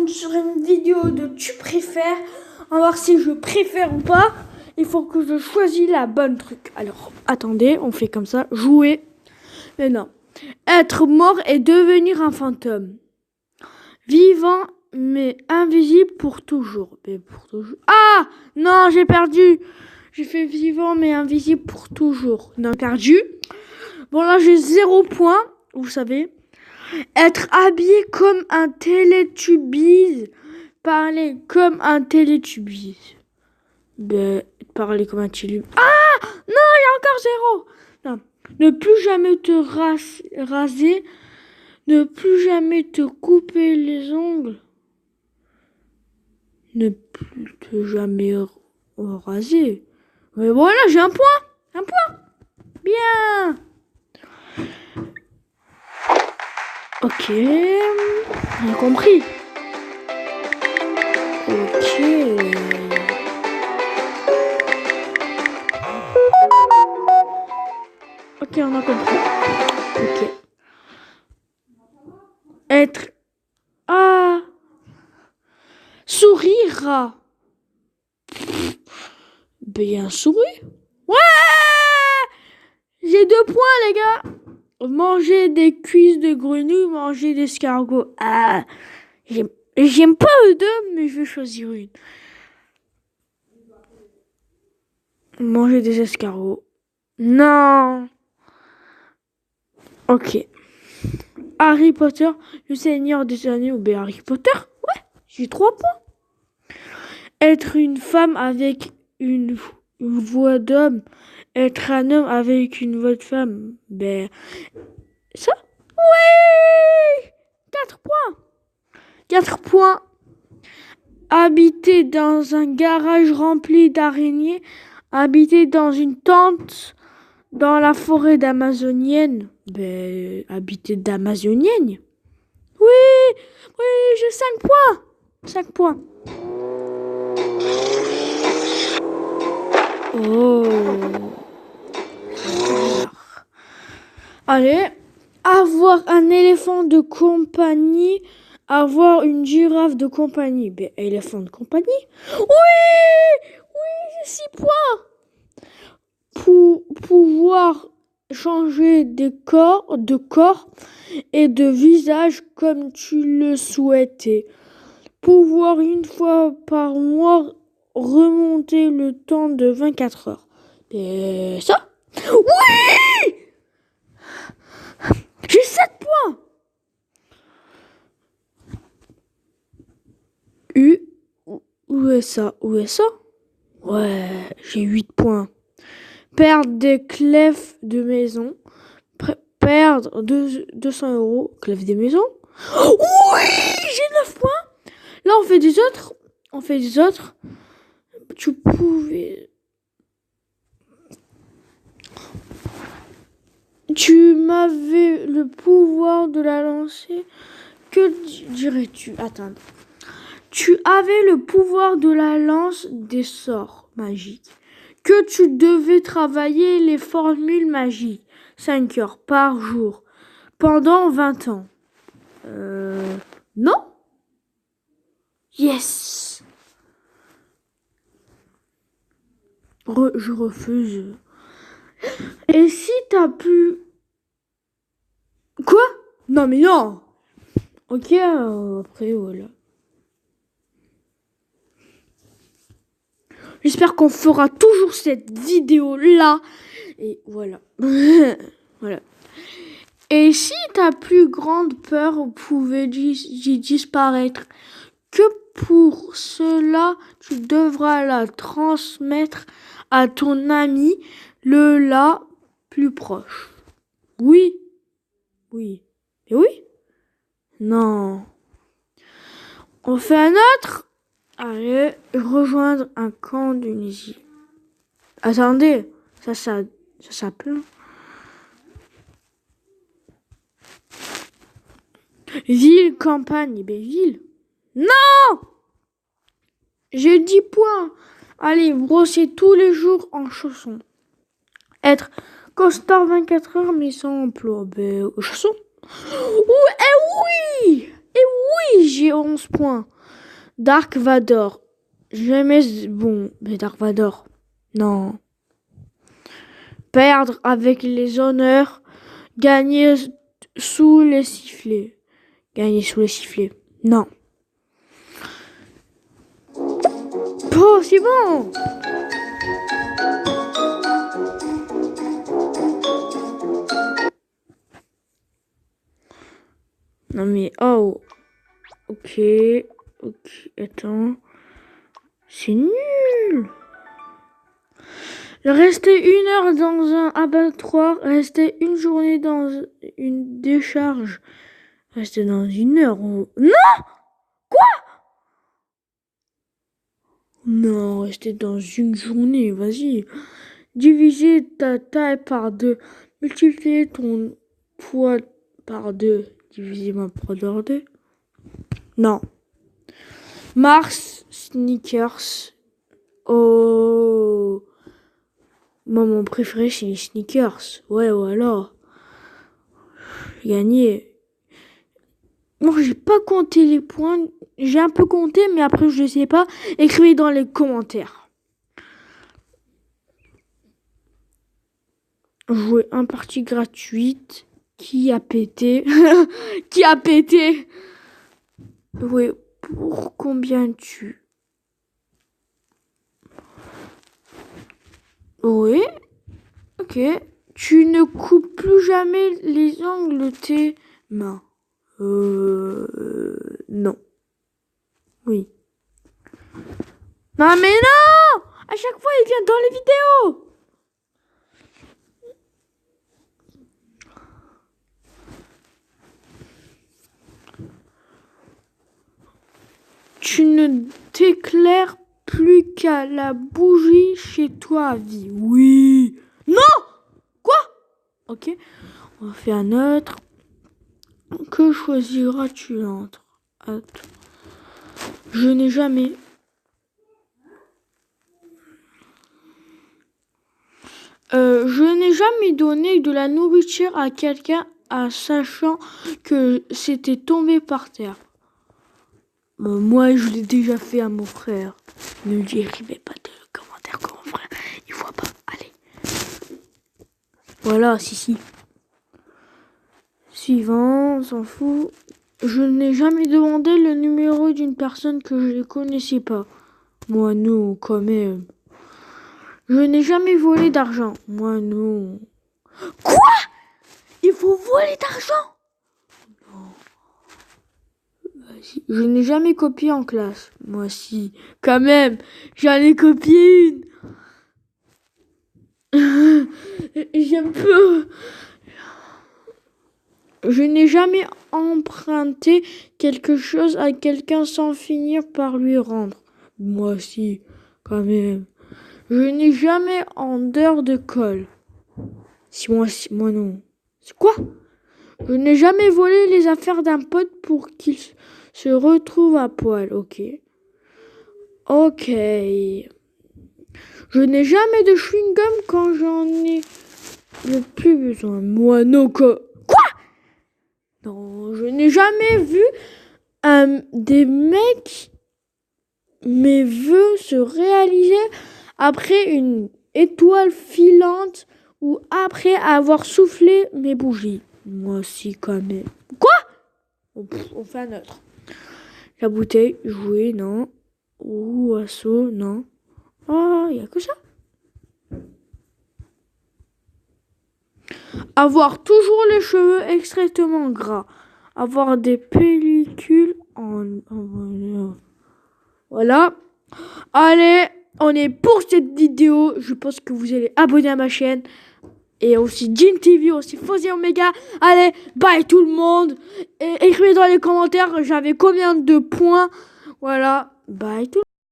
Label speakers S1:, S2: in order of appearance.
S1: sur une vidéo de tu préfères. On va voir si je préfère ou pas. Il faut que je choisisse la bonne truc. Alors, attendez, on fait comme ça. Jouer. Mais non. Être mort et devenir un fantôme. Vivant mais invisible pour toujours. Mais pour toujours. Ah non, j'ai perdu. J'ai fait vivant mais invisible pour toujours. Non, perdu. Bon, là, j'ai 0 point. Vous savez. Être habillé comme un Télétubbise. Parler comme un Télétubbise. Ben, parler comme un Télétubbise. Ah non, il y a encore 0. Non. Ne plus jamais te raser. Ne plus jamais te couper les ongles. Ne plus te jamais raser. Mais voilà, j'ai un point. Un point. Bien. Ok. J'ai compris. Ok. Ok, on a compris. Ok. Être... Ah. Sourire. Bien sourire. Ouais. J'ai 2 points, les gars. Manger des cuisses de grenouille, manger des escargots. Ah. J'aime pas eux deux, mais je vais choisir une. Manger des escargots. Non. Ok. Harry Potter, le Seigneur des Anneaux. Ben Harry Potter. Ouais, j'ai 3 points. Être une femme avec une voix d'homme. Être un homme avec une voix de femme. Ben, ça. Oui. 4 points. 4 points. Habiter dans un garage rempli d'araignées. Habiter dans une tente dans la forêt d'Amazonienne. Ben, habiter d'Amazonienne. Oui, j'ai 5 points. 5 points. Oh. Allez, avoir un éléphant de compagnie, avoir une girafe de compagnie. Ben, éléphant de compagnie. Oui, j'ai 6 points. Pour pouvoir changer de corps et de visage comme tu le souhaitais. Pouvoir une fois par mois remonter le temps de 24 heures. Et ça? Oui! J'ai 7 points! Où est ça? Ouais, j'ai 8 points. Perdre des clefs de maison. Perdre 200 €. Clefs des maisons. Oui! J'ai 9 points! Là, on fait des autres. Tu pouvais... Tu m'avais le pouvoir de la lancer. Que dirais-tu? Attends. Tu avais le pouvoir de la lance des sorts magiques. Que tu devais travailler les formules magiques. 5 heures par jour. Pendant 20 ans. Non? Yes! Je refuse. Et si t'as pu... Quoi? Non mais non! Ok, après voilà. J'espère qu'on fera toujours cette vidéo là. Et voilà. Voilà. Et si ta plus grande peur pouvait disparaître, que pour cela tu devras la transmettre à ton ami le plus proche. Oui. Et oui? Non. On fait un autre? Allez, rejoindre un camp d'Unisie. Attendez, ça s'appelle. Ville, campagne, ben ville. Non! J'ai 10 points. Allez, brosser tous les jours en chaussons. Être costard 24 heures mais sans emploi. Ben, chaussons. Et oui, j'ai 11 points. Dark Vador. Jamais bon, mais Dark Vador. Non. Perdre avec les honneurs. Gagner sous les sifflets. Gagner sous les sifflets. Non. Oh, c'est bon. Non mais, oh. Ok, attends. C'est nul. Rester 1 heure dans un abattoir, rester une journée dans une décharge, rester dans 1 heure. Non! Quoi? Non, rester dans une journée, vas-y. Diviser ta taille par 2. Multiplier ton poids par 2. Diviser ma poids par 2. Non. Mars, sneakers. Oh. Moi, mon préféré, c'est les sneakers. Ouais, voilà. Gagné. Moi, j'ai pas compté les points. J'ai un peu compté, mais après, je sais pas. Écrivez dans les commentaires. Jouer un partie gratuite. Qui a pété? Qui a pété? Oui, pour combien tu... Oui. Ok. Tu ne coupes plus jamais les ongles de tes mains. Non. Oui. Non, mais non! À chaque fois, il vient dans les vidéos. Tu ne t'éclaires plus qu'à la bougie chez toi à vie. Oui. Non! Quoi? Ok. On va faire un autre. Que choisiras-tu entre? Attends. Je n'ai jamais... je n'ai jamais donné de la nourriture à quelqu'un en sachant que c'était tombé par terre. Moi, je l'ai déjà fait à mon frère. Ne lui écrivez pas de commentaires comme mon frère. Il voit pas. Allez. Voilà, si. Suivant, on s'en fout. Je n'ai jamais demandé le numéro d'une personne que je ne connaissais pas. Moi, non, quand même. Je n'ai jamais volé d'argent. Moi, non. Quoi? Il faut voler d'argent? Non. Vas-y. Je n'ai jamais copié en classe. Moi, si. Quand même, j'en ai copié une. J'aime peu. Je n'ai jamais emprunté quelque chose à quelqu'un sans finir par lui rendre. Moi, si. Quand même. Je n'ai jamais en d'heure de colle. Si, moi non. C'est quoi? Je n'ai jamais volé les affaires d'un pote pour qu'il se retrouve à poil. Ok. Je n'ai jamais de chewing-gum quand j'en ai le plus besoin. Moi non. Quoi? Non, je n'ai jamais vu des mecs mes vœux se réaliser après une étoile filante ou après avoir soufflé mes bougies. Moi aussi, quand même. Quoi? On fait un autre. La bouteille, jouer, non. Ou assaut, non. Oh, il n'y a que ça. Avoir toujours les cheveux extrêmement gras. Avoir des pellicules Voilà. Allez, on est pour cette vidéo. Je pense que vous allez abonner à ma chaîne. Et aussi Jin TV, aussi Fozzy Omega. Allez, bye tout le monde. Et écrivez dans les commentaires, j'avais combien de points. Voilà, bye tout le monde.